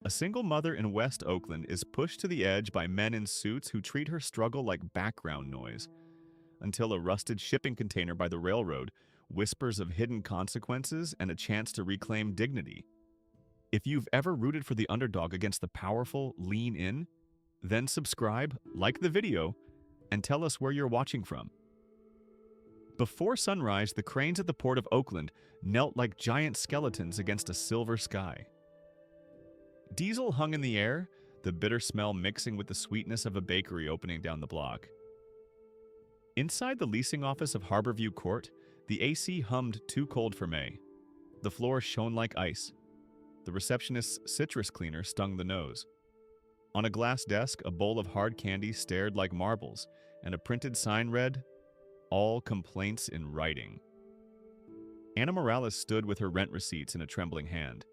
A single mother in West Oakland is pushed to the edge by men in suits who treat her struggle like background noise, until a rusted shipping container by the railroad whispers of hidden consequences and a chance to reclaim dignity. If you've ever rooted for the underdog against the powerful, lean in, then subscribe, like the video, and tell us where you're watching from. Before sunrise, the cranes at the Port of Oakland knelt like giant skeletons against a silver sky. Diesel hung in the air, the bitter smell mixing with the sweetness of a bakery opening down the block. Inside the leasing office of Harborview Court, the AC hummed Too Cold for May. The floor shone like ice. The receptionist's citrus cleaner stung the nose. On a glass desk, a bowl of hard candy stared like marbles, and a printed sign read, "All complaints in writing." Anna Morales stood with her rent receipts in a trembling hand.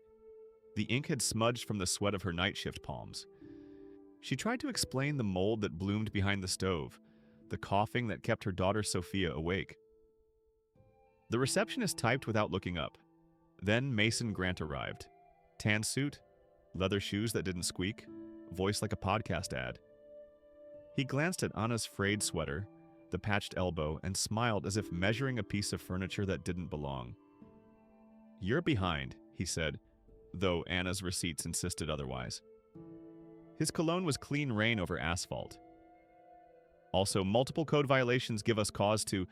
The ink had smudged from the sweat of her night shift palms. She tried to explain the mold that bloomed behind the stove, the coughing that kept her daughter Sophia awake. The receptionist typed without looking up. Then Mason Grant arrived. Tan suit, leather shoes that didn't squeak, voice like a podcast ad. He glanced at Anna's frayed sweater, the patched elbow, and smiled as if measuring a piece of furniture that didn't belong. "You're behind," he said, though Anna's receipts insisted otherwise. His cologne was clean rain over asphalt. Also, multiple code violations give us cause to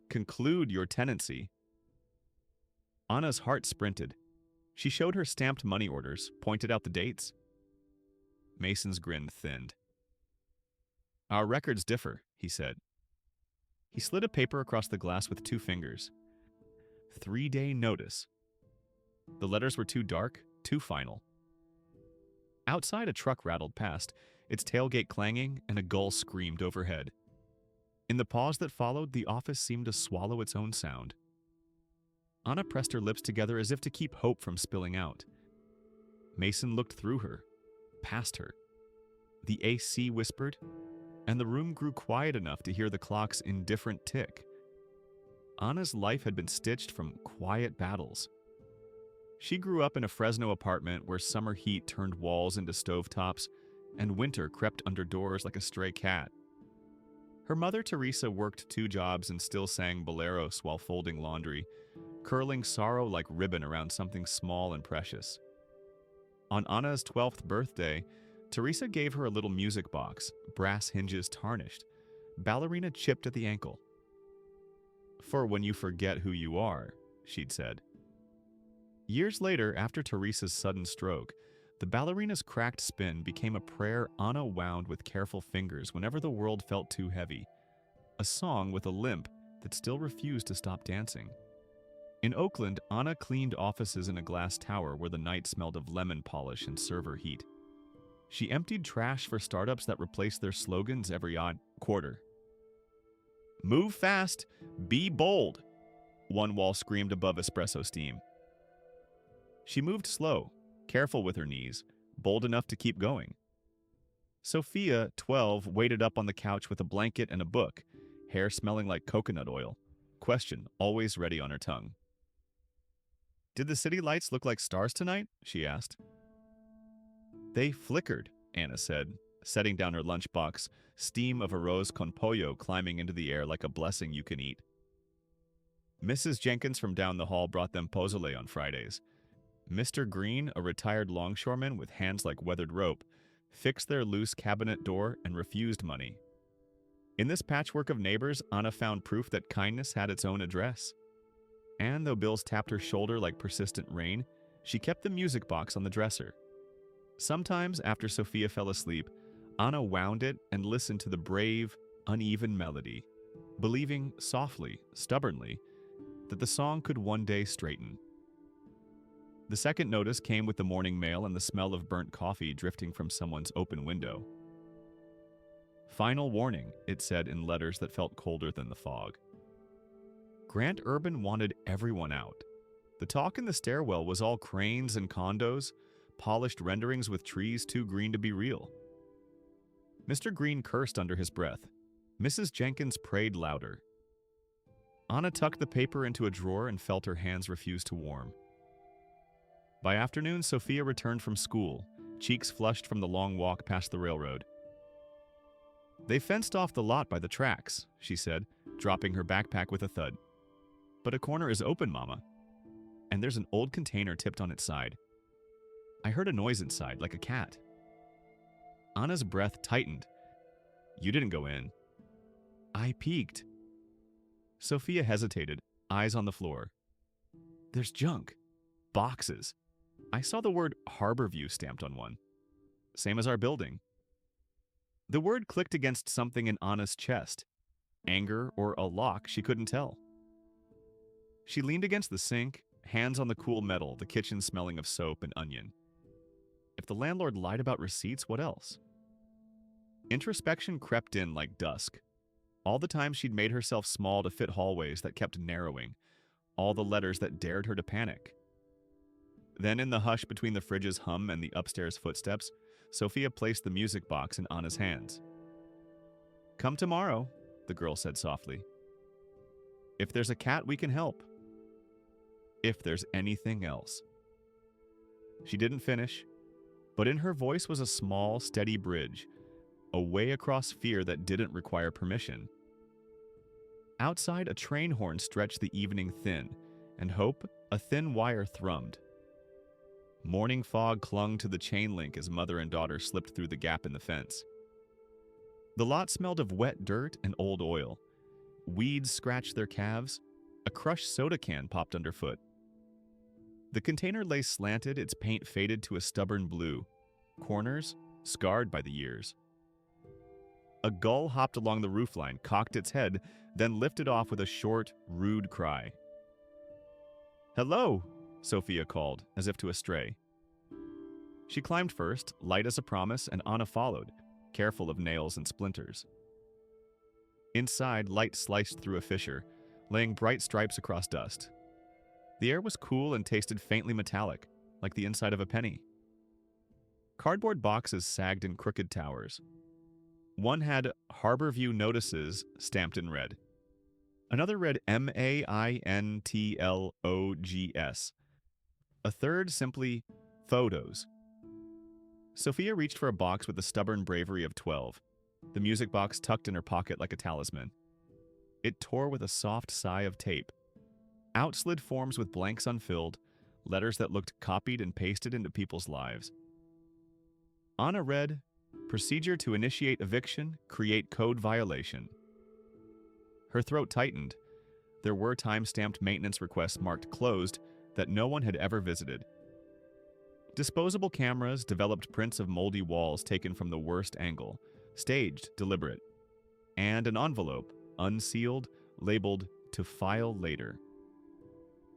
conclude your tenancy. Anna's heart sprinted. She showed her stamped money orders, pointed out the dates. Mason's grin thinned. "Our records differ," he said. He slid a paper across the glass with 2 fingers. 3-day notice. The letters were too dark, too final. Outside, a truck rattled past, its tailgate clanging, and a gull screamed overhead. In the pause that followed, the office seemed to swallow its own sound. Anna pressed her lips together as if to keep hope from spilling out. Mason looked through her, past her. The AC whispered, and the room grew quiet enough to hear the clock's indifferent tick. Anna's life had been stitched from quiet battles. She grew up in a Fresno apartment where summer heat turned walls into stovetops, and winter crept under doors like a stray cat. Her mother, Teresa, worked 2 jobs and still sang boleros while folding laundry, curling sorrow like ribbon around something small and precious. On Anna's 12th birthday, Teresa gave her a little music box, brass hinges tarnished, ballerina chipped at the ankle. "For when you forget who you are," she'd said. Years later, after Teresa's sudden stroke, the ballerina's cracked spin became a prayer Anna wound with careful fingers whenever the world felt too heavy, a song with a limp that still refused to stop dancing. In Oakland, Anna cleaned offices in a glass tower where the night smelled of lemon polish and server heat. She emptied trash for startups that replaced their slogans every odd quarter. "Move fast, be bold," one wall screamed above espresso steam. She moved slow, careful with her knees, bold enough to keep going. Sophia, 12, waited up on the couch with a blanket and a book, hair smelling like coconut oil, question always ready on her tongue. "Did the city lights look like stars tonight?" she asked. "They flickered," Anna said, setting down her lunchbox, steam of arroz con pollo climbing into the air like a blessing you can eat. Mrs. Jenkins from down the hall brought them pozole on Fridays. Mr. Green, a retired longshoreman with hands like weathered rope, fixed their loose cabinet door and refused money. In this patchwork of neighbors, Anna found proof that kindness had its own address. And though bills tapped her shoulder like persistent rain, she kept the music box on the dresser. Sometimes, after Sophia fell asleep, Anna wound it and listened to the brave, uneven melody, believing softly, stubbornly, that the song could one day straighten. The second notice came with the morning mail and the smell of burnt coffee drifting from someone's open window. "Final warning," it said in letters that felt colder than the fog. Grant Urban wanted everyone out. The talk in the stairwell was all cranes and condos, polished renderings with trees too green to be real. Mr. Green cursed under his breath. Mrs. Jenkins prayed louder. Anna tucked the paper into a drawer and felt her hands refuse to warm. By afternoon, Sophia returned from school, cheeks flushed from the long walk past the railroad. "They fenced off the lot by the tracks," she said, dropping her backpack with a thud. "But a corner is open, Mama. And there's an old container tipped on its side. I heard a noise inside, like a cat." Anna's breath tightened. "You didn't go in." "I peeked." Sophia hesitated, eyes on the floor. "There's junk. Boxes. I saw the word Harborview stamped on one. Same as our building." The word clicked against something in Anna's chest. Anger or a lock, she couldn't tell. She leaned against the sink, hands on the cool metal, the kitchen smelling of soap and onion. If the landlord lied about receipts, what else? Introspection crept in like dusk. All the time she'd made herself small to fit hallways that kept narrowing. All the letters that dared her to panic. Then in the hush between the fridge's hum and the upstairs footsteps, Sophia placed the music box in Anna's hands. "Come tomorrow," the girl said softly. "If there's a cat, we can help. If there's anything else." She didn't finish, but in her voice was a small, steady bridge, a way across fear that didn't require permission. Outside, a train horn stretched the evening thin, and hope, a thin wire thrummed. Morning fog clung to the chain link as mother and daughter slipped through the gap in the fence. The lot smelled of wet dirt and old oil. Weeds scratched their calves. A crushed soda can popped underfoot. The container lay slanted, its paint faded to a stubborn blue. Corners, scarred by the years. A gull hopped along the roofline, cocked its head, then lifted off with a short, rude cry. "Hello," Sophia called, as if to a stray. She climbed first, light as a promise, and Anna followed, careful of nails and splinters. Inside, light sliced through a fissure, laying bright stripes across dust. The air was cool and tasted faintly metallic, like the inside of a penny. Cardboard boxes sagged in crooked towers. One had Harborview Notices stamped in red. Another read MAINTLOGS. A third simply Photos. Sophia reached for a box with the stubborn bravery of 12, the music box tucked in her pocket like a talisman. It tore with a soft sigh of tape. Out slid forms with blanks unfilled, letters that looked copied and pasted into people's lives. Anna read, "Procedure to initiate eviction, create code violation." Her throat tightened. There were time-stamped maintenance requests marked closed that no one had ever visited. Disposable cameras developed prints of moldy walls taken from the worst angle, staged, deliberate. And an envelope, unsealed, labeled "To file later."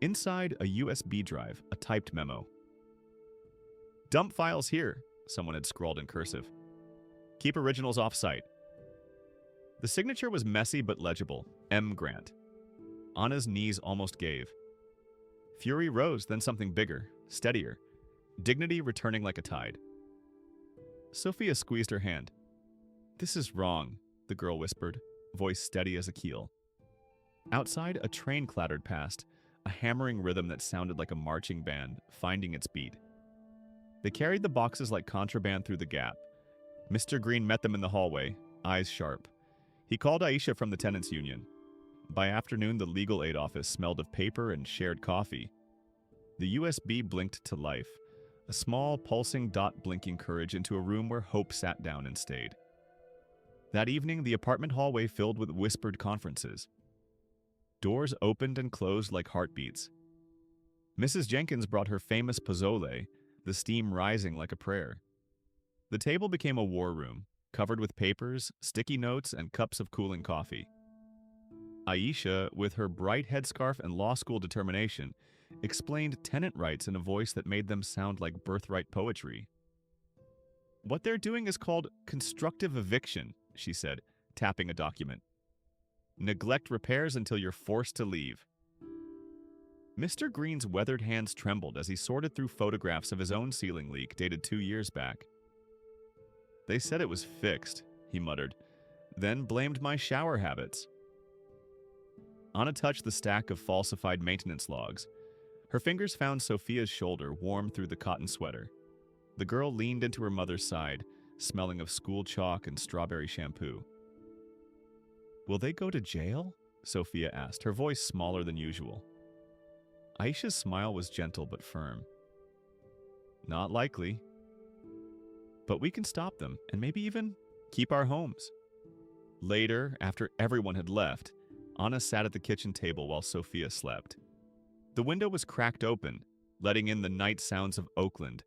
Inside, a USB drive, a typed memo. "Dump files here," someone had scrawled in cursive. "Keep originals off-site." The signature was messy but legible, M. Grant. Anna's knees almost gave. Fury rose, then something bigger, steadier, dignity returning like a tide. Sophia squeezed her hand. "This is wrong," the girl whispered, voice steady as a keel. Outside, a train clattered past, a hammering rhythm that sounded like a marching band, finding its beat. They carried the boxes like contraband through the gap. Mr. Green met them in the hallway, eyes sharp. He called Aisha from the tenants' union. By afternoon, the legal aid office smelled of paper and shared coffee. The USB blinked to life, a small, pulsing dot blinking courage into a room where Hope sat down and stayed. That evening, the apartment hallway filled with whispered conferences. Doors opened and closed like heartbeats. Mrs. Jenkins brought her famous pozole, the steam rising like a prayer. The table became a war room, covered with papers, sticky notes, and cups of cooling coffee. Aisha, with her bright headscarf and law school determination, explained tenant rights in a voice that made them sound like birthright poetry. "What they're doing is called constructive eviction," she said, tapping a document. "Neglect repairs until you're forced to leave." Mr. Green's weathered hands trembled as he sorted through photographs of his own ceiling leak dated 2 years back. "They said it was fixed," he muttered, then blamed my shower habits. Anna touched the stack of falsified maintenance logs. Her fingers found Sophia's shoulder, warm through the cotton sweater. The girl leaned into her mother's side, smelling of school chalk and strawberry shampoo. "Will they go to jail?" Sophia asked, her voice smaller than usual. Aisha's smile was gentle but firm. "Not likely. But we can stop them, and maybe even keep our homes." Later, after everyone had left, Anna sat at the kitchen table while Sophia slept. The window was cracked open, letting in the night sounds of Oakland.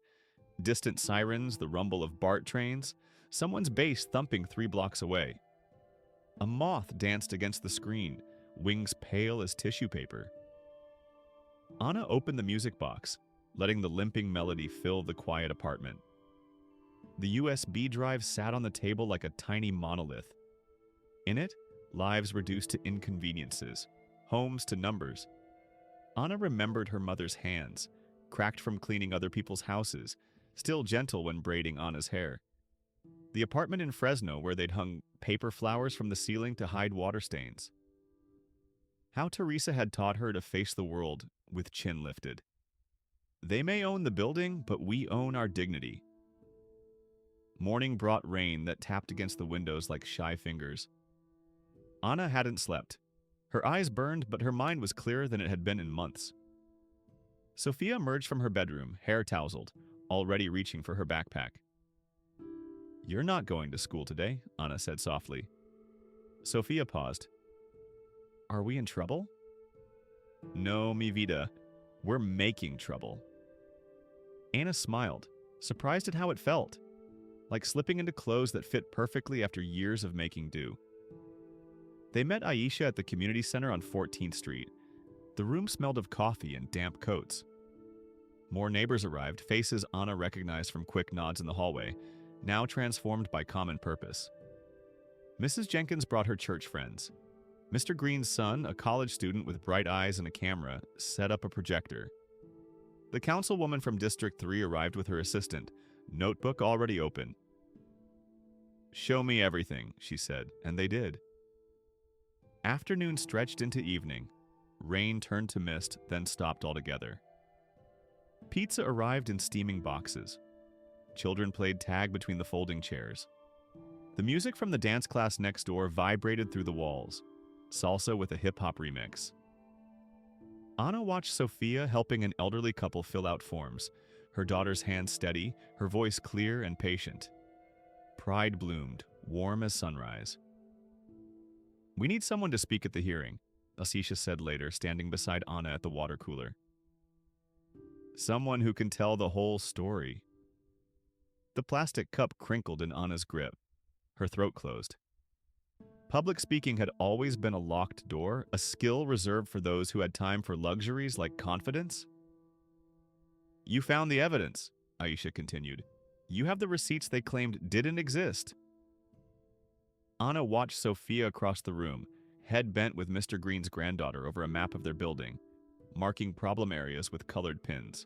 Distant sirens, the rumble of BART trains, someone's bass thumping 3 blocks away. A moth danced against the screen, wings pale as tissue paper. Anna opened the music box, letting the limping melody fill the quiet apartment. The USB drive sat on the table like a tiny monolith. In it, lives reduced to inconveniences, homes to numbers. Anna remembered her mother's hands, cracked from cleaning other people's houses, still gentle when braiding Anna's hair. The apartment in Fresno where they'd hung paper flowers from the ceiling to hide water stains. How Teresa had taught her to face the world with chin lifted. They may own the building, but we own our dignity. Morning brought rain that tapped against the windows like shy fingers. Anna hadn't slept. Her eyes burned, but her mind was clearer than it had been in months. Sophia emerged from her bedroom, hair tousled, already reaching for her backpack. "You're not going to school today," Anna said softly. Sophia paused. "Are we in trouble?" "No, mi vida. We're making trouble." Anna smiled, surprised at how it felt, like slipping into clothes that fit perfectly after years of making do. They met Aisha at the community center on 14th Street. The room smelled of coffee and damp coats. More neighbors arrived, faces Anna recognized from quick nods in the hallway, now transformed by common purpose. Mrs. Jenkins brought her church friends. Mr. Green's son, a college student with bright eyes and a camera, set up a projector. The councilwoman from District 3 arrived with her assistant, notebook already open. "Show me everything," she said, and they did. Afternoon stretched into evening. Rain turned to mist, then stopped altogether. Pizza arrived in steaming boxes. Children played tag between the folding chairs. The music from the dance class next door vibrated through the walls, salsa with a hip-hop remix. Anna watched Sophia helping an elderly couple fill out forms, her daughter's hand steady, her voice clear and patient. Pride bloomed, warm as sunrise. "We need someone to speak at the hearing," Aisha said later, standing beside Anna at the water cooler. "Someone who can tell the whole story." The plastic cup crinkled in Anna's grip. Her throat closed. Public speaking had always been a locked door, a skill reserved for those who had time for luxuries like confidence. "You found the evidence," Aisha continued. "You have the receipts they claimed didn't exist." Anna watched Sophia across the room, head bent with Mr. Green's granddaughter over a map of their building, marking problem areas with colored pins.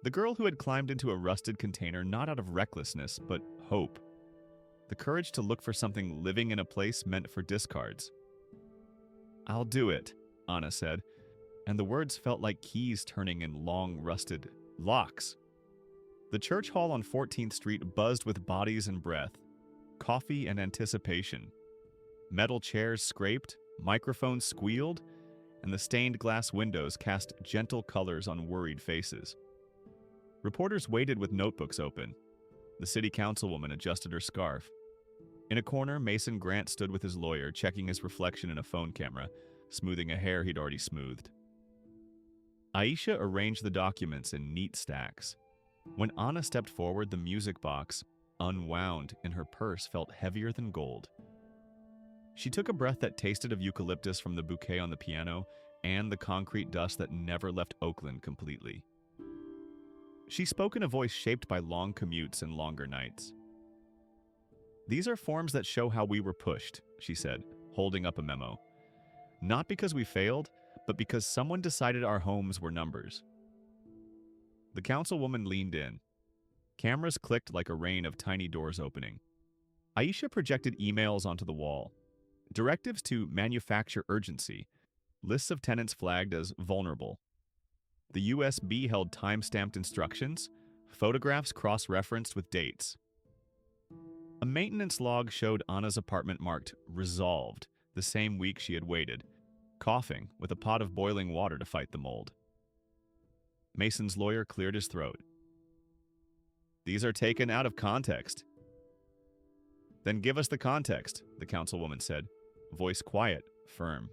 The girl who had climbed into a rusted container not out of recklessness, but hope. The courage to look for something living in a place meant for discards. "I'll do it," Anna said, and the words felt like keys turning in long, rusted locks. The church hall on 14th Street buzzed with bodies and breath, coffee and anticipation. Metal chairs scraped, microphones squealed, and the stained glass windows cast gentle colors on worried faces. Reporters waited with notebooks open. The city councilwoman adjusted her scarf. In a corner, Mason Grant stood with his lawyer, checking his reflection in a phone camera, smoothing a hair he'd already smoothed. Aisha arranged the documents in neat stacks. When Anna stepped forward, the music box, unwound in her purse, felt heavier than gold. She took a breath that tasted of eucalyptus from the bouquet on the piano and the concrete dust that never left Oakland completely. She spoke in a voice shaped by long commutes and longer nights. "These are forms that show how we were pushed," she said, holding up a memo. "Not because we failed, but because someone decided our homes were numbers." The councilwoman leaned in. Cameras clicked like a rain of tiny doors opening. Aisha projected emails onto the wall. Directives to manufacture urgency, lists of tenants flagged as vulnerable. The USB held time-stamped instructions, photographs cross-referenced with dates. A maintenance log showed Anna's apartment marked "Resolved" the same week she had waited, coughing with a pot of boiling water to fight the mold. Mason's lawyer cleared his throat. "These are taken out of context." "Then give us the context," the councilwoman said, voice quiet, firm.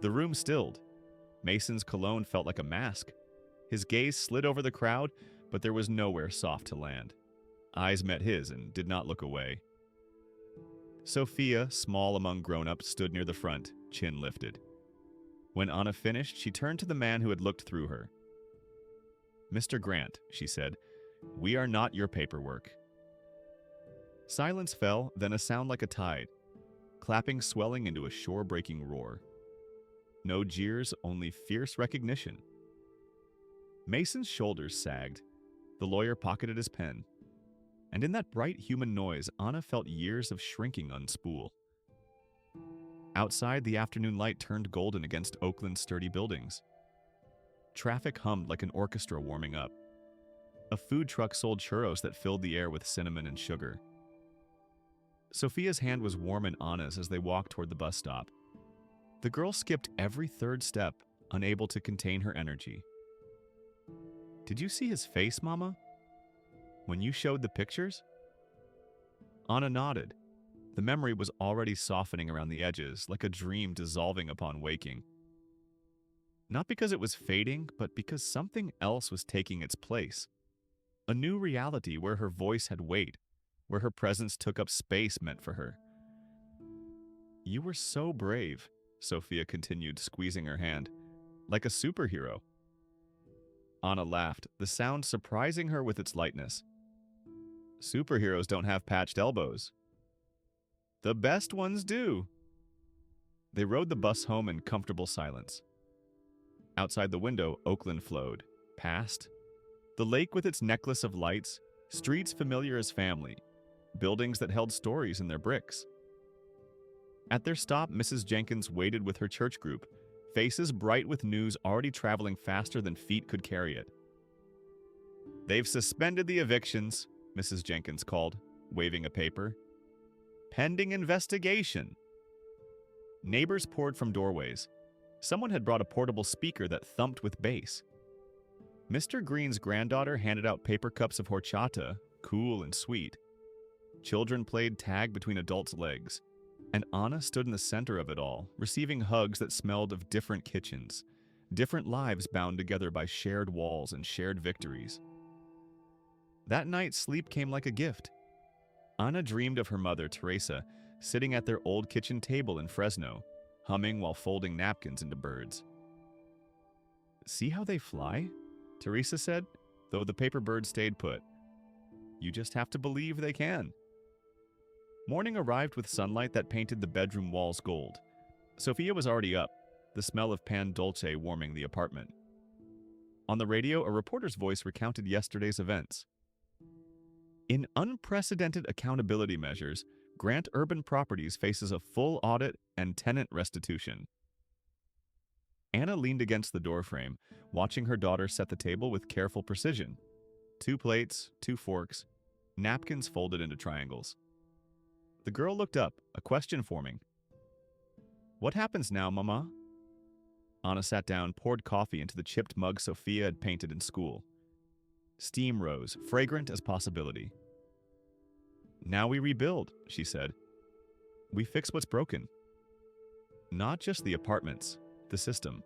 The room stilled. Mason's cologne felt like a mask. His gaze slid over the crowd, but there was nowhere soft to land. Eyes met his and did not look away. Sophia, small among grown-ups, stood near the front, chin lifted. When Anna finished, she turned to the man who had looked through her. "Mr. Grant," she said, "we are not your paperwork." Silence fell, then a sound like a tide, clapping swelling into a shore-breaking roar. No jeers, only fierce recognition. Mason's shoulders sagged. The lawyer pocketed his pen. And in that bright human noise, Anna felt years of shrinking unspool. Outside, the afternoon light turned golden against Oakland's sturdy buildings. Traffic hummed like an orchestra warming up. A food truck sold churros that filled the air with cinnamon and sugar. Sophia's hand was warm in Anna's as they walked toward the bus stop. The girl skipped every third step, unable to contain her energy. "Did you see his face, Mama? When you showed the pictures?" Anna nodded. The memory was already softening around the edges, like a dream dissolving upon waking. Not because it was fading, but because something else was taking its place. A new reality where her voice had weight, where her presence took up space meant for her. "You were so brave," Sophia continued, squeezing her hand, "like a superhero." Anna laughed, the sound surprising her with its lightness. "Superheroes don't have patched elbows." "The best ones do." They rode the bus home in comfortable silence. Outside the window, Oakland flowed, past. The lake with its necklace of lights, streets familiar as family, buildings that held stories in their bricks. At their stop, Mrs. Jenkins waited with her church group, faces bright with news already traveling faster than feet could carry it. "They've suspended the evictions," Mrs. Jenkins called, waving a paper. "Pending investigation." Neighbors poured from doorways. Someone had brought a portable speaker that thumped with bass. Mr. Green's granddaughter handed out paper cups of horchata, cool and sweet. Children played tag between adults' legs, and Anna stood in the center of it all, receiving hugs that smelled of different kitchens, different lives bound together by shared walls and shared victories. That night, sleep came like a gift. Anna dreamed of her mother, Teresa, sitting at their old kitchen table in Fresno, humming while folding napkins into birds. "See how they fly?" Teresa said, though the paper bird stayed put. "You just have to believe they can." Morning arrived with sunlight that painted the bedroom walls gold. Sophia was already up, the smell of pan dulce warming the apartment. On the radio, a reporter's voice recounted yesterday's events. In unprecedented accountability measures, Grant Urban Properties faces a full audit and tenant restitution. Anna leaned against the doorframe, watching her daughter set the table with careful precision. 2 plates, 2 forks, napkins folded into triangles. The girl looked up, a question forming. "What happens now, Mama?" Anna sat down, poured coffee into the chipped mug Sophia had painted in school. Steam rose, fragrant as possibility. "Now we rebuild," she said. "We fix what's broken. Not just the apartments, the system."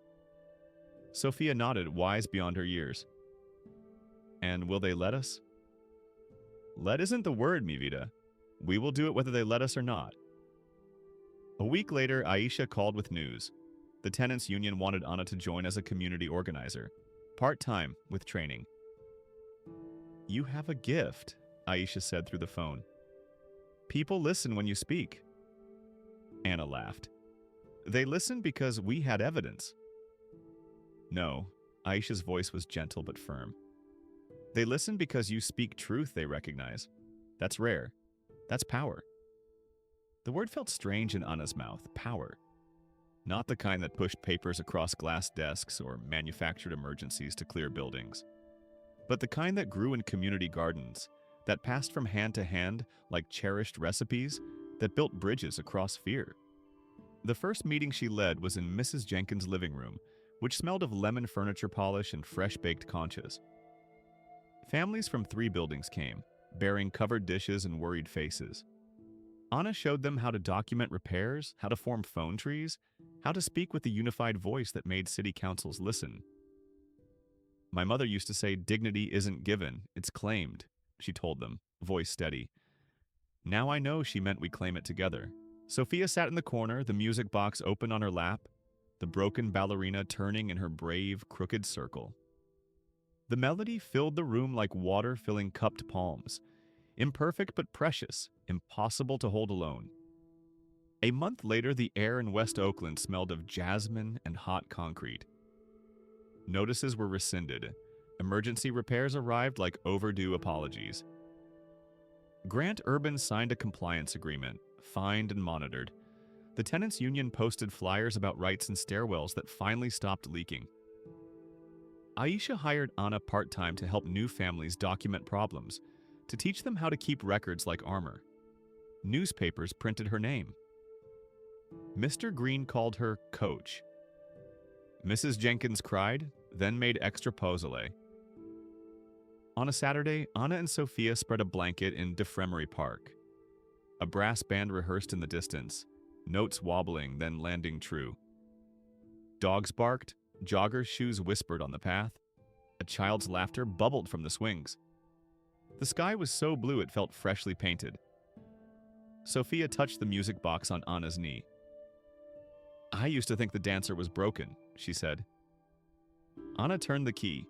Sophia nodded, wise beyond her years. "And will they let us?" "Let isn't the word, mi vida. We will do it whether they let us or not." A week later, Aisha called with news. The tenants' union wanted Anna to join as a community organizer, part-time with training. "You have a gift," Aisha said through the phone. "People listen when you speak." Anna laughed. "They listen because we had evidence." "No," Aisha's voice was gentle but firm. "They listen because you speak truth they recognize. That's rare. That's power." The word felt strange in Anna's mouth, power. Not the kind that pushed papers across glass desks or manufactured emergencies to clear buildings, but the kind that grew in community gardens, that passed from hand to hand like cherished recipes, that built bridges across fear. The first meeting she led was in Mrs. Jenkins' living room, which smelled of lemon furniture polish and fresh-baked conchas. Families from 3 buildings came, bearing covered dishes and worried faces. Anna showed them how to document repairs, how to form phone trees, how to speak with the unified voice that made city councils listen. "My mother used to say dignity isn't given, it's claimed," she told them, voice steady. Now I know she meant we claim it together. Sophia sat in the corner, the music box open on her lap, the broken ballerina turning in her brave, crooked circle. The melody filled the room like water filling cupped palms. Imperfect but precious, impossible to hold alone. A month later, the air in West Oakland smelled of jasmine and hot concrete. Notices were rescinded. Emergency repairs arrived like overdue apologies. Grant Urban signed a compliance agreement, fined and monitored. The tenants' union posted flyers about rights in stairwells that finally stopped leaking. Aisha hired Anna part-time to help new families document problems, to teach them how to keep records like armor. Newspapers printed her name. Mr. Green called her Coach. Mrs. Jenkins cried, then made extra pozole. On a Saturday, Anna and Sophia spread a blanket in Defremery Park. A brass band rehearsed in the distance, notes wobbling, then landing true. Dogs barked, joggers' shoes whispered on the path. A child's laughter bubbled from the swings. The sky was so blue it felt freshly painted. Sophia touched the music box on Anna's knee. "I used to think the dancer was broken," she said. Anna turned the key.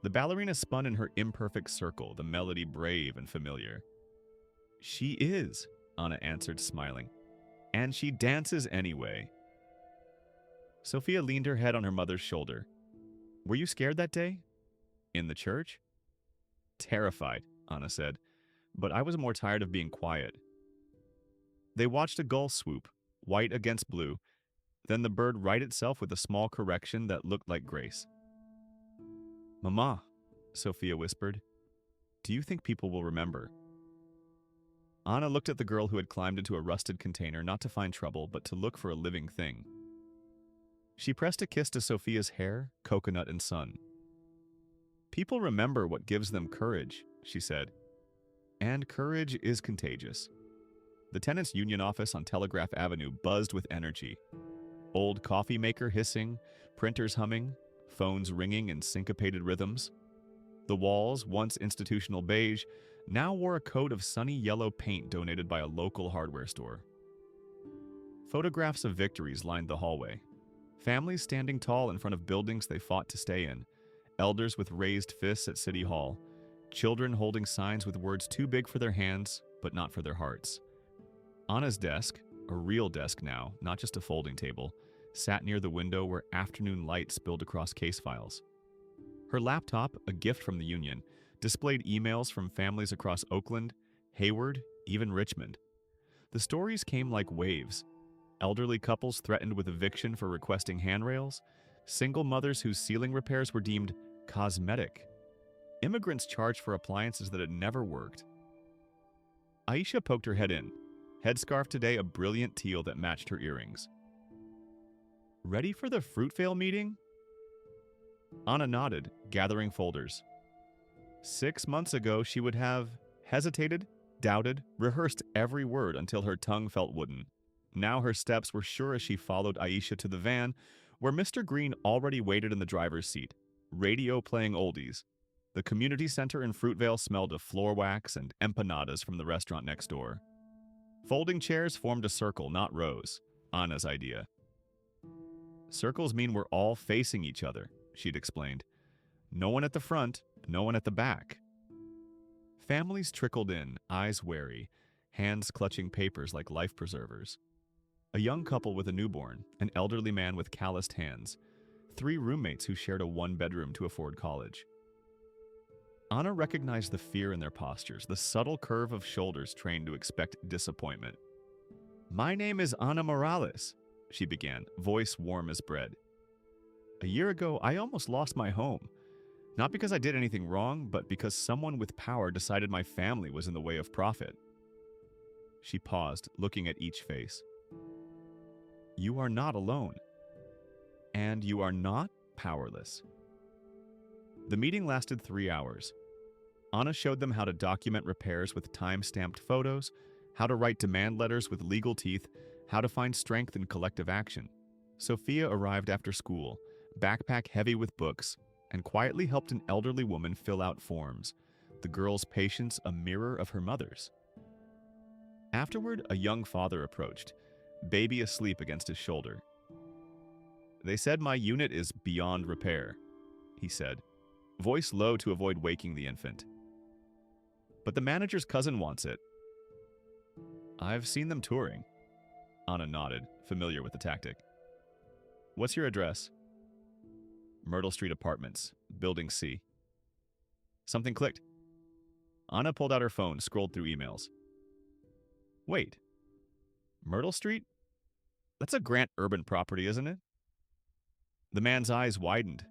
The ballerina spun in her imperfect circle, the melody brave and familiar. "She is," Anna answered, smiling. "And she dances anyway." Sophia leaned her head on her mother's shoulder. "Were you scared that day? In the church?" "Terrified," Anna said, "but I was more tired of being quiet." They watched a gull swoop, white against blue, then the bird right itself with a small correction that looked like grace. "Mama," Sophia whispered, "do you think people will remember?" Anna looked at the girl who had climbed into a rusted container not to find trouble, but to look for a living thing. She pressed a kiss to Sophia's hair, coconut, and sun. "People remember what gives them courage," she said. "And courage is contagious." The tenants' union office on Telegraph Avenue buzzed with energy. Old coffee maker hissing, printers humming, phones ringing in syncopated rhythms. The walls, once institutional beige, now wore a coat of sunny yellow paint donated by a local hardware store. Photographs of victories lined the hallway. Families standing tall in front of buildings they fought to stay in. Elders with raised fists at City Hall. Children holding signs with words too big for their hands, but not for their hearts. Anna's desk, a real desk now, not just a folding table, sat near the window where afternoon light spilled across case files. Her laptop, a gift from the union, displayed emails from families across Oakland, Hayward, even Richmond. The stories came like waves. Elderly couples threatened with eviction for requesting handrails, single mothers whose ceiling repairs were deemed cosmetic, immigrants charged for appliances that had never worked. Aisha poked her head in, headscarf today a brilliant teal that matched her earrings. "Ready for the Fruitvale meeting?" Anna nodded, gathering folders. 6 months ago, she would have hesitated, doubted, rehearsed every word until her tongue felt wooden. Now her steps were sure as she followed Aisha to the van, where Mr. Green already waited in the driver's seat, radio playing oldies. The community center in Fruitvale smelled of floor wax and empanadas from the restaurant next door. Folding chairs formed a circle, not rows. Anna's idea. "Circles mean we're all facing each other," she'd explained. "No one at the front, no one at the back." Families trickled in, eyes wary, hands clutching papers like life preservers. A young couple with a newborn, an elderly man with calloused hands, 3 roommates who shared a 1-bedroom to afford college. Anna recognized the fear in their postures, the subtle curve of shoulders trained to expect disappointment. "My name is Anna Morales," she began, voice warm as bread. "A year ago, I almost lost my home. Not because I did anything wrong, but because someone with power decided my family was in the way of profit." She paused, looking at each face. "You are not alone. And you are not powerless." The meeting lasted 3 hours. Anna showed them how to document repairs with time-stamped photos, how to write demand letters with legal teeth, how to find strength in collective action. Sophia arrived after school, backpack heavy with books, and quietly helped an elderly woman fill out forms, the girl's patience a mirror of her mother's. Afterward, a young father approached, baby asleep against his shoulder. "They said my unit is beyond repair," he said, voice low to avoid waking the infant. "But the manager's cousin wants it." "I've seen them touring." Anna nodded, familiar with the tactic. "What's your address?" "Myrtle Street Apartments, Building C." Something clicked. Anna pulled out her phone, scrolled through emails. "Wait. Myrtle Street? That's a Grant Urban property, isn't it?" The man's eyes widened.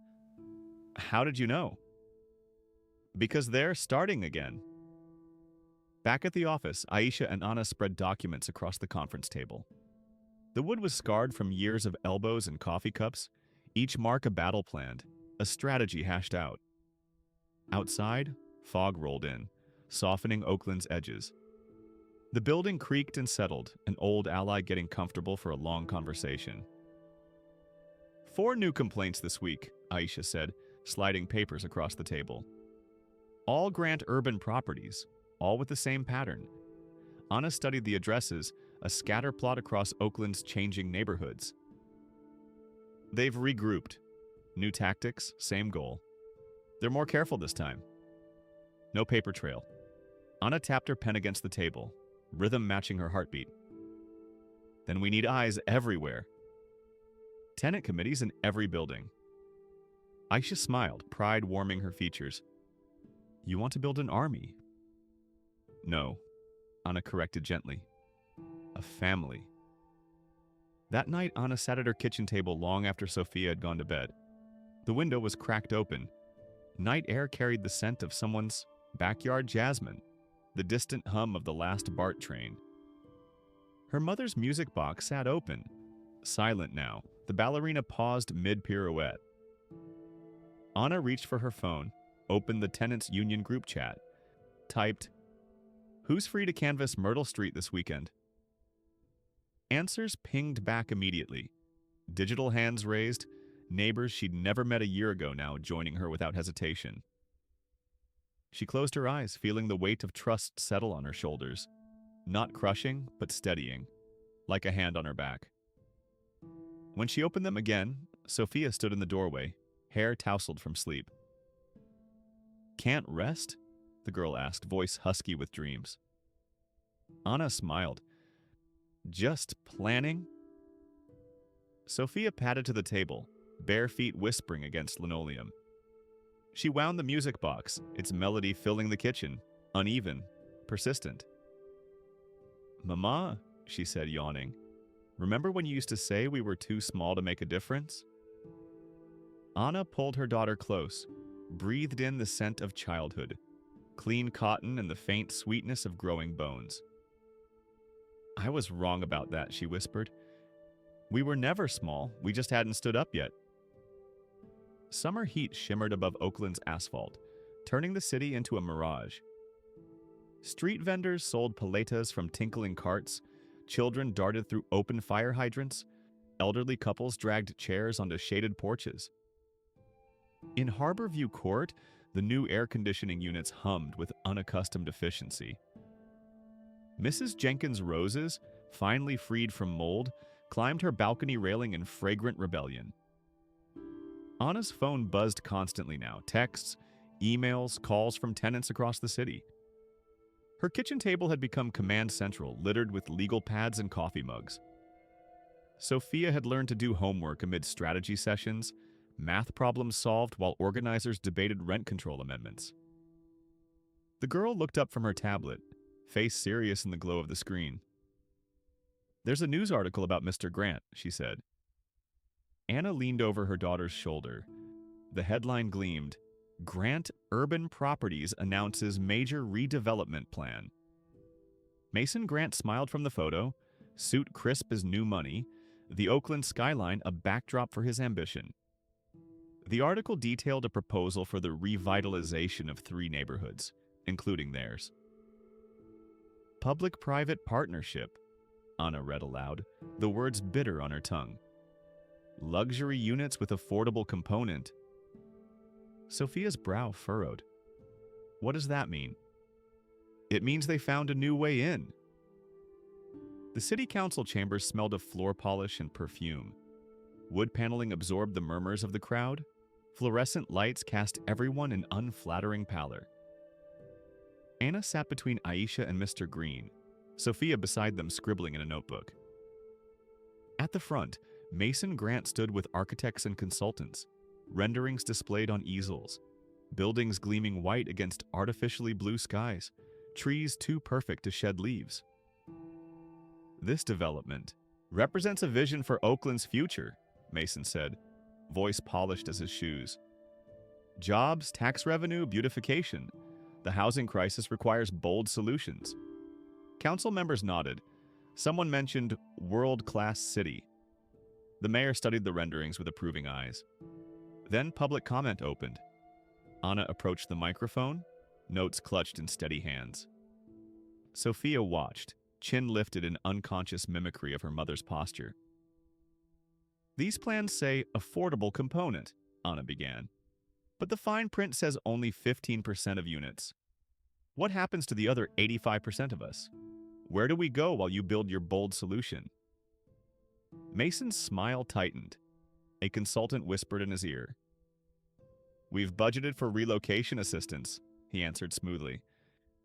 "How did you know?" "Because they're starting again." Back at the office, Aisha and Anna spread documents across the conference table. The wood was scarred from years of elbows and coffee cups, each mark a battle planned, a strategy hashed out. Outside, fog rolled in, softening Oakland's edges. The building creaked and settled, an old ally getting comfortable for a long conversation. 4 new complaints this week," Aisha said, sliding papers across the table. "All Grant Urban properties, all with the same pattern." Anna studied the addresses, a scatter plot across Oakland's changing neighborhoods. "They've regrouped. New tactics, same goal. They're more careful this time." No paper trail. Anna tapped her pen against the table, rhythm matching her heartbeat. "Then we need eyes everywhere. Tenant committees in every building." Aisha smiled, pride warming her features. "You want to build an army?" "No," Anna corrected gently. "A family." That night, Anna sat at her kitchen table long after Sophia had gone to bed. The window was cracked open. Night air carried the scent of someone's backyard jasmine, the distant hum of the last BART train. Her mother's music box sat open. Silent now, the ballerina paused mid-pirouette. Anna reached for her phone, opened the tenants' union group chat, typed, "Who's free to canvass Myrtle Street this weekend?" Answers pinged back immediately. Digital hands raised, neighbors she'd never met a year ago now joining her without hesitation. She closed her eyes, feeling the weight of trust settle on her shoulders. Not crushing, but steadying, like a hand on her back. When she opened them again, Sophia stood in the doorway, hair tousled from sleep. "Can't rest?" the girl asked, voice husky with dreams. Anna smiled. "Just planning?" Sophia padded to the table, bare feet whispering against linoleum. She wound the music box, its melody filling the kitchen, uneven, persistent. "Mama," she said, yawning, "remember when you used to say we were too small to make a difference?" Anna pulled her daughter close, breathed in the scent of childhood, clean cotton and the faint sweetness of growing bones. "I was wrong about that," she whispered. "We were never small, we just hadn't stood up yet." Summer heat shimmered above Oakland's asphalt, turning the city into a mirage. Street vendors sold paletas from tinkling carts, children darted through open fire hydrants, elderly couples dragged chairs onto shaded porches. In Harborview Court, the new air conditioning units hummed with unaccustomed efficiency. Mrs. Jenkins' roses, finally freed from mold, climbed her balcony railing in fragrant rebellion. Anna's phone buzzed constantly now, texts, emails, calls from tenants across the city. Her kitchen table had become command central, littered with legal pads and coffee mugs. Sophia had learned to do homework amid strategy sessions, math problems solved while organizers debated rent control amendments. The girl looked up from her tablet, face serious in the glow of the screen. There's a news article about Mr. Grant, she said. Anna leaned over her daughter's shoulder. The headline gleamed, Grant Urban Properties announces major redevelopment plan. Mason Grant smiled from the photo, suit crisp as new money, the Oakland skyline a backdrop for his ambition. The article detailed a proposal for the revitalization of 3 neighborhoods, including theirs. Public-private partnership, Anna read aloud, the words bitter on her tongue. Luxury units with affordable component. Sophia's brow furrowed. What does that mean? It means they found a new way in. The city council chambers smelled of floor polish and perfume. Wood paneling absorbed the murmurs of the crowd. Fluorescent lights cast everyone in unflattering pallor. Anna sat between Aisha and Mr. Green, Sophia beside them scribbling in a notebook. At the front, Mason Grant stood with architects and consultants, renderings displayed on easels, buildings gleaming white against artificially blue skies, trees too perfect to shed leaves. This development represents a vision for Oakland's future, Mason said, voice polished as his shoes. Jobs, tax revenue, beautification. The housing crisis requires bold solutions. Council members nodded. Someone mentioned world-class city. The mayor studied the renderings with approving eyes. Then public comment opened. Anna approached the microphone, notes clutched in steady hands. Sophia watched, chin lifted in unconscious mimicry of her mother's posture. These plans say affordable component, Anna began. But the fine print says only 15% of units. What happens to the other 85% of us? Where do we go while you build your bold solution? Mason's smile tightened. A consultant whispered in his ear. We've budgeted for relocation assistance, he answered smoothly.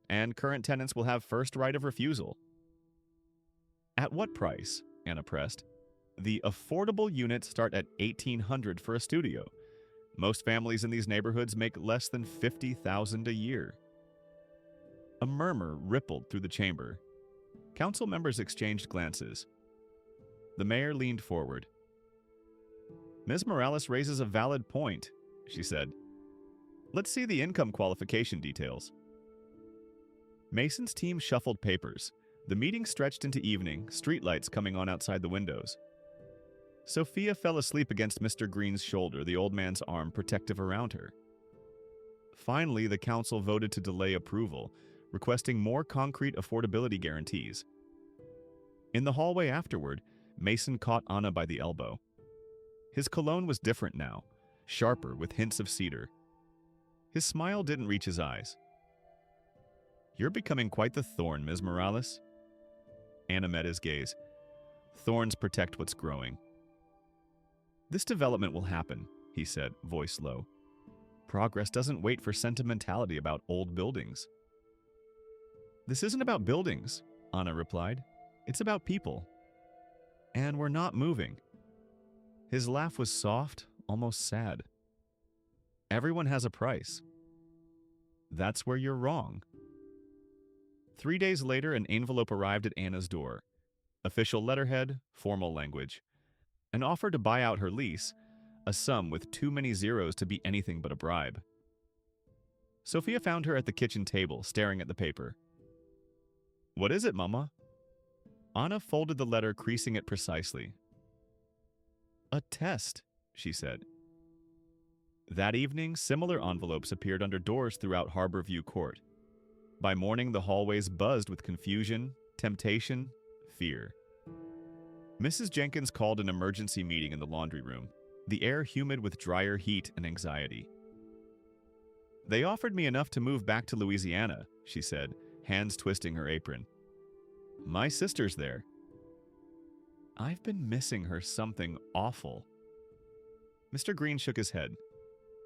And current tenants will have first right of refusal. At what price? Anna pressed. The affordable units start at $1,800 for a studio. Most families in these neighborhoods make less than $50,000 a year. A murmur rippled through the chamber. Council members exchanged glances. The mayor leaned forward. Ms. Morales raises a valid point, she said. Let's see the income qualification details. Mason's team shuffled papers. The meeting stretched into evening, streetlights coming on outside the windows. Sophia fell asleep against Mr. Green's shoulder, the old man's arm protective around her. Finally, the council voted to delay approval, requesting more concrete affordability guarantees. In the hallway afterward, Mason caught Anna by the elbow. His cologne was different now, sharper with hints of cedar. His smile didn't reach his eyes. You're becoming quite the thorn, Ms. Morales. Anna met his gaze. Thorns protect what's growing. This development will happen, he said, voice low. Progress doesn't wait for sentimentality about old buildings. This isn't about buildings, Anna replied. It's about people. And we're not moving. His laugh was soft, almost sad. Everyone has a price. That's where you're wrong. 3 days later, an envelope arrived at Anna's door. Official letterhead, formal language. An offer to buy out her lease, a sum with too many zeros to be anything but a bribe. Sophia found her at the kitchen table, staring at the paper. What is it, Mama? Anna folded the letter, creasing it precisely. A test, she said. That evening, similar envelopes appeared under doors throughout Harborview Court. By morning, the hallways buzzed with confusion, temptation, fear. Mrs. Jenkins called an emergency meeting in the laundry room, the air humid with drier heat and anxiety. They offered me enough to move back to Louisiana, she said, hands twisting her apron. My sister's there. I've been missing her something awful. Mr. Green shook his head.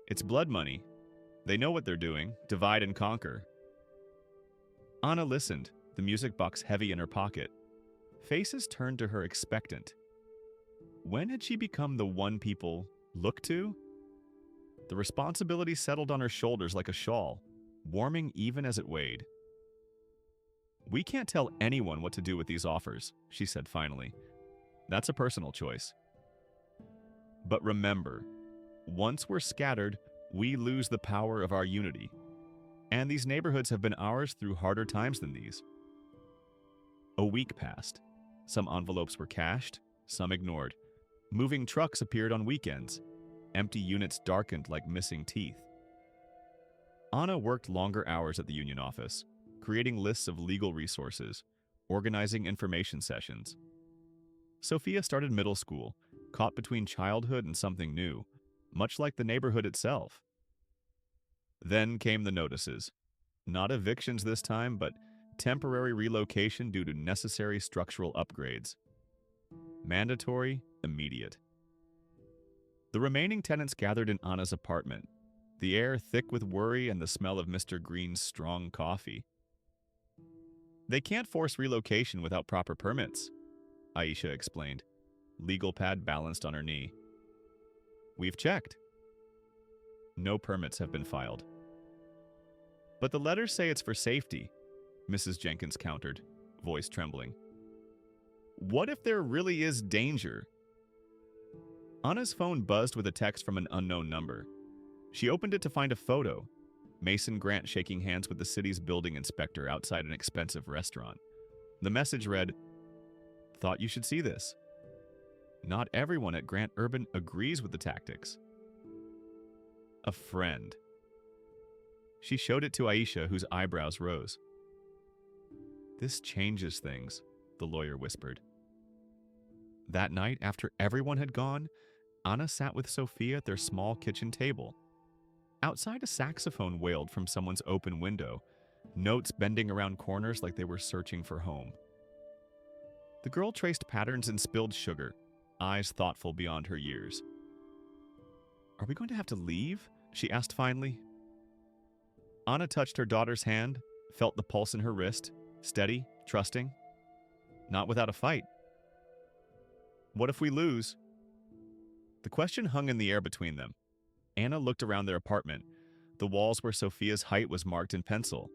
It's blood money. They know what they're doing, divide and conquer. Anna listened, the music box heavy in her pocket. Faces turned to her expectant. When had she become the one people look to? The responsibility settled on her shoulders like a shawl, warming even as it weighed. We can't tell anyone what to do with these offers, she said finally. That's a personal choice. But remember, once we're scattered, we lose the power of our unity. And these neighborhoods have been ours through harder times than these. A week passed. Some envelopes were cashed, some ignored. Moving trucks appeared on weekends. Empty units darkened like missing teeth. Anna worked longer hours at the union office, creating lists of legal resources, organizing information sessions. Sophia started middle school, caught between childhood and something new, much like the neighborhood itself. Then came the notices. Not evictions this time, but temporary relocation due to necessary structural upgrades. Mandatory, immediate. The remaining tenants gathered in Anna's apartment, the air thick with worry and the smell of Mr. Green's strong coffee. They can't force relocation without proper permits, Aisha explained, legal pad balanced on her knee. We've checked. No permits have been filed. But the letters say it's for safety, Mrs. Jenkins countered, voice trembling. What if there really is danger? Anna's phone buzzed with a text from an unknown number. She opened it to find a photo. Mason Grant shaking hands with the city's building inspector outside an expensive restaurant. The message read, "Thought you should see this. Not everyone at Grant Urban agrees with the tactics." A friend. She showed it to Aisha, whose eyebrows rose. This changes things, the lawyer whispered. That night, after everyone had gone, Anna sat with Sophia at their small kitchen table. Outside, a saxophone wailed from someone's open window, notes bending around corners like they were searching for home. The girl traced patterns in spilled sugar, eyes thoughtful beyond her years. Are we going to have to leave? She asked finally. Anna touched her daughter's hand, felt the pulse in her wrist, steady, trusting. Not without a fight. What if we lose? The question hung in the air between them. Anna looked around their apartment, the walls where Sophia's height was marked in pencil,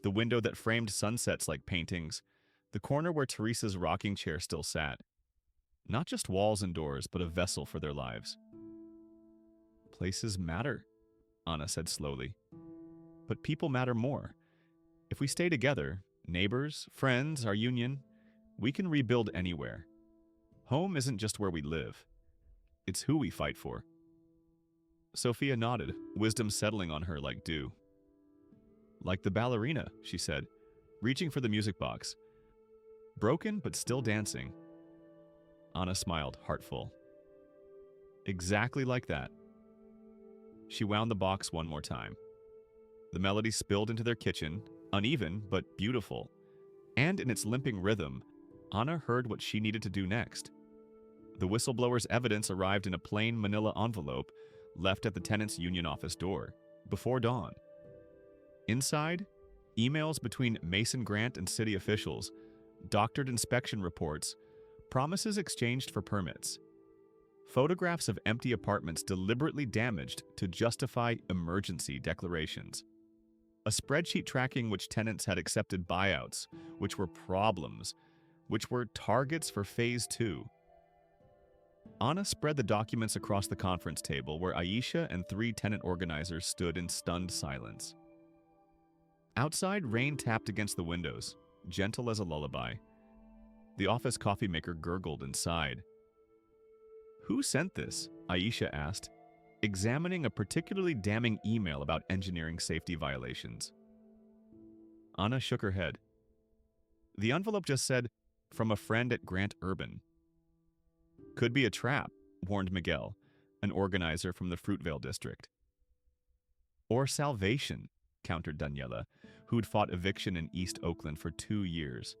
the window that framed sunsets like paintings, the corner where Teresa's rocking chair still sat. Not just walls and doors, but a vessel for their lives. Places matter, Anna said slowly. But people matter more. If we stay together, neighbors, friends, our union, we can rebuild anywhere. Home isn't just where we live. It's who we fight for. Sophia nodded, wisdom settling on her like dew. Like the ballerina, she said, reaching for the music box. Broken, but still dancing. Anna smiled, heartful. Exactly like that. She wound the box one more time. The melody spilled into their kitchen, uneven but beautiful. And in its limping rhythm, Anna heard what she needed to do next. The whistleblower's evidence arrived in a plain manila envelope left at the tenant's union office door, before dawn. Inside, emails between Mason Grant and city officials, doctored inspection reports, promises exchanged for permits. Photographs of empty apartments deliberately damaged to justify emergency declarations. A spreadsheet tracking which tenants had accepted buyouts, which were problems, which were targets for Phase 2. Anna spread the documents across the conference table where Aisha and 3 tenant organizers stood in stunned silence. Outside, rain tapped against the windows, gentle as a lullaby. The office coffee maker gurgled and sighed. Who sent this? Aisha asked, examining a particularly damning email about engineering safety violations. Anna shook her head. The envelope just said, "From a friend at Grant Urban." Could be a trap, warned Miguel, an organizer from the Fruitvale district. Or salvation, countered Daniela, who'd fought eviction in East Oakland for 2 years.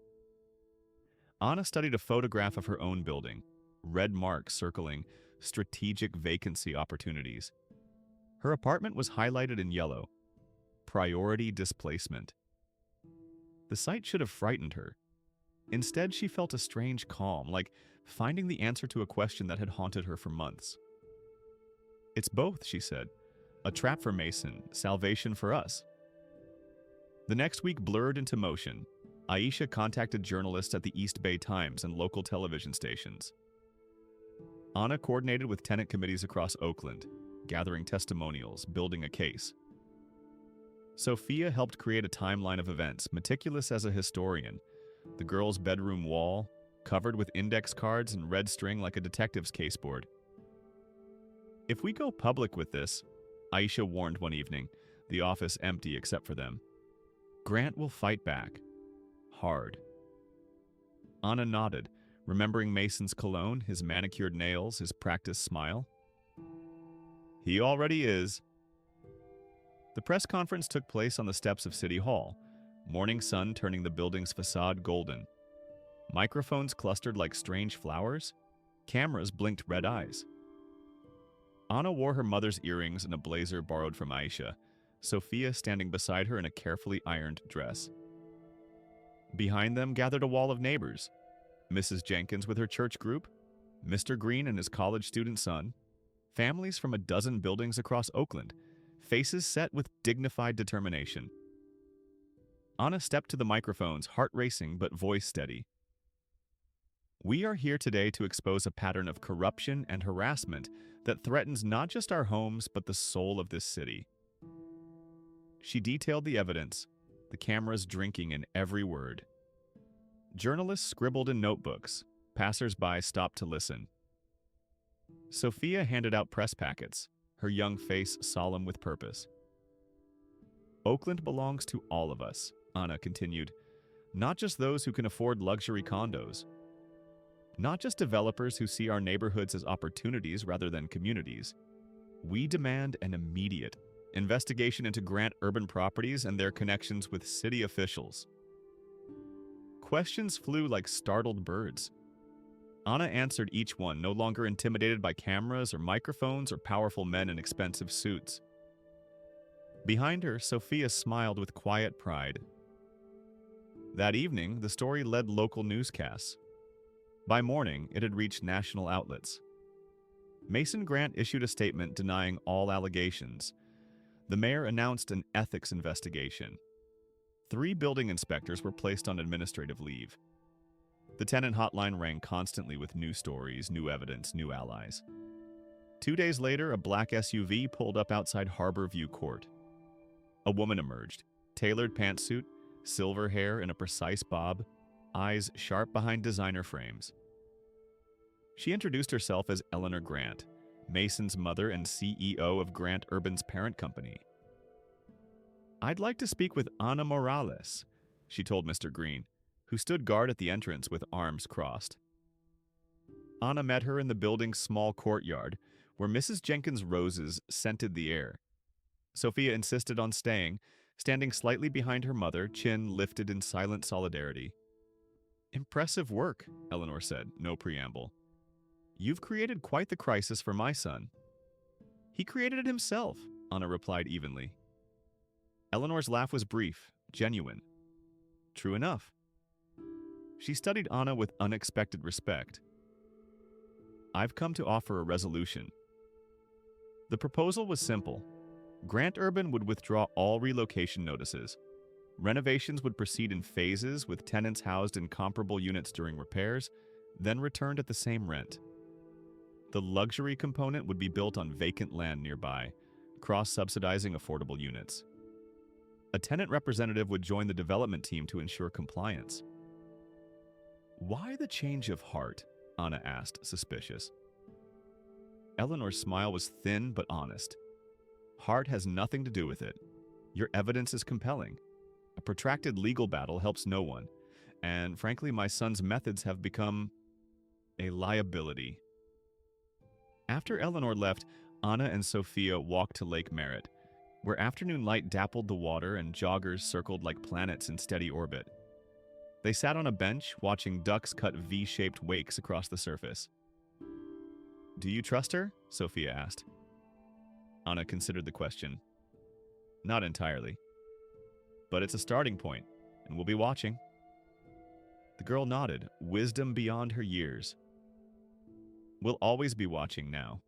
Anna studied a photograph of her own building, red marks circling strategic vacancy opportunities. Her apartment was highlighted in yellow. Priority displacement. The sight should have frightened her. Instead, she felt a strange calm, like finding the answer to a question that had haunted her for months. It's both, she said. A trap for Mason, salvation for us. The next week blurred into motion. Aisha contacted journalists at the East Bay Times and local television stations. Anna coordinated with tenant committees across Oakland, gathering testimonials, building a case. Sophia helped create a timeline of events, meticulous as a historian. The girl's bedroom wall, covered with index cards and red string like a detective's caseboard. "If we go public with this," Aisha warned one evening, the office empty except for them, "Grant will fight back. Hard." Anna nodded, remembering Mason's cologne, his manicured nails, his practiced smile. "He already is." The press conference took place on the steps of City Hall, morning sun turning the building's facade golden. Microphones clustered like strange flowers. Cameras blinked red eyes. Anna wore her mother's earrings and a blazer borrowed from Aisha, Sophia standing beside her in a carefully ironed dress. Behind them gathered a wall of neighbors. Mrs. Jenkins with her church group, Mr. Green and his college student son, families from a dozen buildings across Oakland, faces set with dignified determination. Anna stepped to the microphones, heart racing but voice steady. "We are here today to expose a pattern of corruption and harassment that threatens not just our homes but the soul of this city." She detailed the evidence, the cameras drinking in every word. Journalists scribbled in notebooks. Passers-by stopped to listen. Sophia handed out press packets, her young face solemn with purpose. "Oakland belongs to all of us," Anna continued, "not just those who can afford luxury condos. Not just developers who see our neighborhoods as opportunities rather than communities. We demand an immediate investigation into Grant Urban Properties and their connections with city officials." Questions flew like startled birds. Anna answered each one, no longer intimidated by cameras or microphones or powerful men in expensive suits. Behind her, Sophia smiled with quiet pride. That evening, the story led local newscasts. By morning, it had reached national outlets. Mason Grant issued a statement denying all allegations. The mayor announced an ethics investigation. 3 building inspectors were placed on administrative leave. The tenant hotline rang constantly with new stories, new evidence, new allies. 2 days later, a black SUV pulled up outside Harborview Court. A woman emerged, tailored pantsuit, silver hair in a precise bob, eyes sharp behind designer frames. She introduced herself as Eleanor Grant, Mason's mother and CEO of Grant Urban's parent company. "I'd like to speak with Ana Morales," she told Mr. Green, who stood guard at the entrance with arms crossed. Ana met her in the building's small courtyard, where Mrs. Jenkins' roses scented the air. Sophia insisted on staying, standing slightly behind her mother, chin lifted in silent solidarity. "Impressive work," Eleanor said, no preamble. "You've created quite the crisis for my son." "He created it himself," Ana replied evenly. Eleanor's laugh was brief, genuine. "True enough." She studied Ana with unexpected respect. "I've come to offer a resolution." The proposal was simple. Grant Urban would withdraw all relocation notices. Renovations would proceed in phases, with tenants housed in comparable units during repairs, then returned at the same rent. The luxury component would be built on vacant land nearby, cross-subsidizing affordable units. A tenant representative would join the development team to ensure compliance. "Why the change of heart?" Ana asked, suspicious. Eleanor's smile was thin but honest. "Heart has nothing to do with it. Your evidence is compelling. A protracted legal battle helps no one, and frankly, my son's methods have become a liability." After Eleanor left, Ana and Sophia walked to Lake Merritt, where afternoon light dappled the water and joggers circled like planets in steady orbit. They sat on a bench, watching ducks cut V-shaped wakes across the surface. "Do you trust her?" Sophia asked. Ana considered the question. "Not entirely. But it's a starting point, and we'll be watching." The girl nodded, wisdom beyond her years. "We'll always be watching now."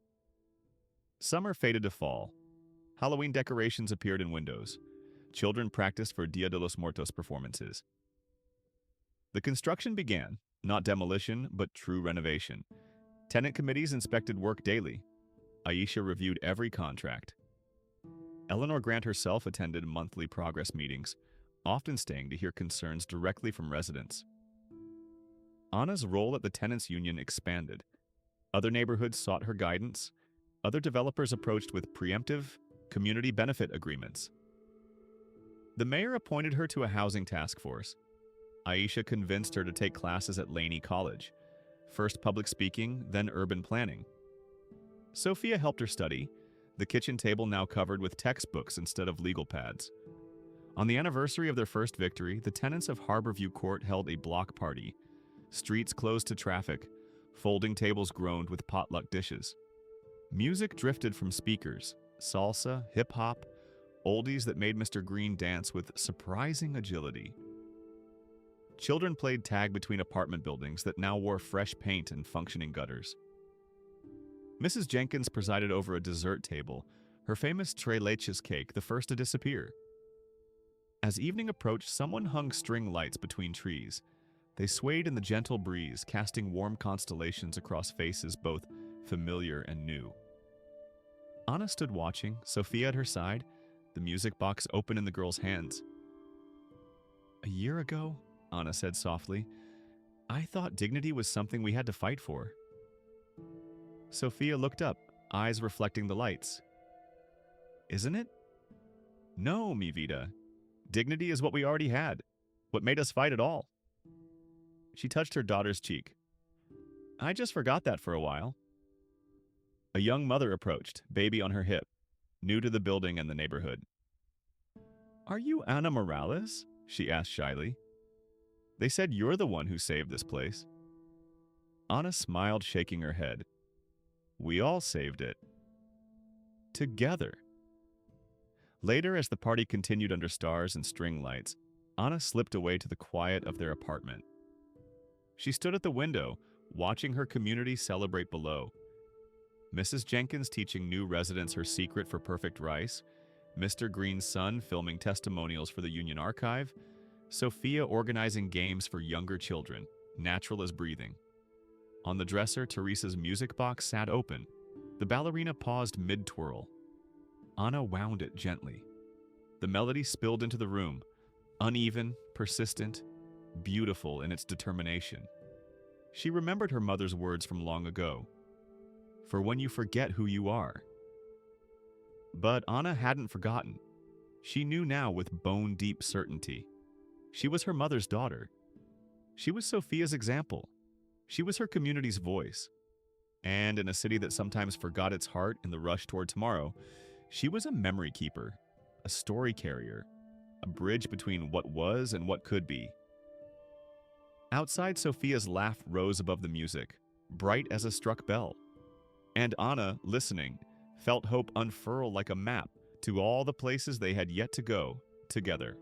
Summer faded to fall. Halloween decorations appeared in windows. Children practiced for Dia de los Muertos performances. The construction began, not demolition, but true renovation. Tenant committees inspected work daily. Aisha reviewed every contract. Eleanor Grant herself attended monthly progress meetings, often staying to hear concerns directly from residents. Anna's role at the tenants' union expanded. Other neighborhoods sought her guidance. Other developers approached with preemptive, community benefit agreements. The mayor appointed her to a housing task force. Aisha convinced her to take classes at Laney College, first public speaking, then urban planning. Sophia helped her study, the kitchen table now covered with textbooks instead of legal pads. On the anniversary of their first victory, the tenants of Harborview Court held a block party. Streets closed to traffic, folding tables groaned with potluck dishes. Music drifted from speakers, salsa, hip-hop, oldies that made Mr. Green dance with surprising agility. Children played tag between apartment buildings that now wore fresh paint and functioning gutters. Mrs. Jenkins presided over a dessert table, her famous tres leches cake the first to disappear. As evening approached, someone hung string lights between trees. They swayed in the gentle breeze, casting warm constellations across faces both familiar and new. Anna stood watching, Sophia at her side, the music box open in the girl's hands. "A year ago," Anna said softly, "I thought dignity was something we had to fight for." Sophia looked up, eyes reflecting the lights. "Isn't it?" "No, mi vida. Dignity is what we already had, what made us fight at all." She touched her daughter's cheek. "I just forgot that for a while." A young mother approached, baby on her hip, new to the building and the neighborhood. "Are you Anna Morales?" she asked shyly. "They said you're the one who saved this place." Anna smiled, shaking her head. "We all saved it. Together." Later, as the party continued under stars and string lights, Anna slipped away to the quiet of their apartment. She stood at the window, watching her community celebrate below. Mrs. Jenkins teaching new residents her secret for perfect rice, Mr. Green's son filming testimonials for the Union Archive, Sophia organizing games for younger children, natural as breathing. On the dresser, Teresa's music box sat open. The ballerina paused mid-twirl. Anna wound it gently. The melody spilled into the room, uneven, persistent, beautiful in its determination. She remembered her mother's words from long ago. "For when you forget who you are." But Anna hadn't forgotten. She knew now with bone-deep certainty. She was her mother's daughter. She was Sophia's example. She was her community's voice. And in a city that sometimes forgot its heart in the rush toward tomorrow, she was a memory keeper, a story carrier, a bridge between what was and what could be. Outside, Sophia's laugh rose above the music, bright as a struck bell. And Anna, listening, felt hope unfurl like a map to all the places they had yet to go together.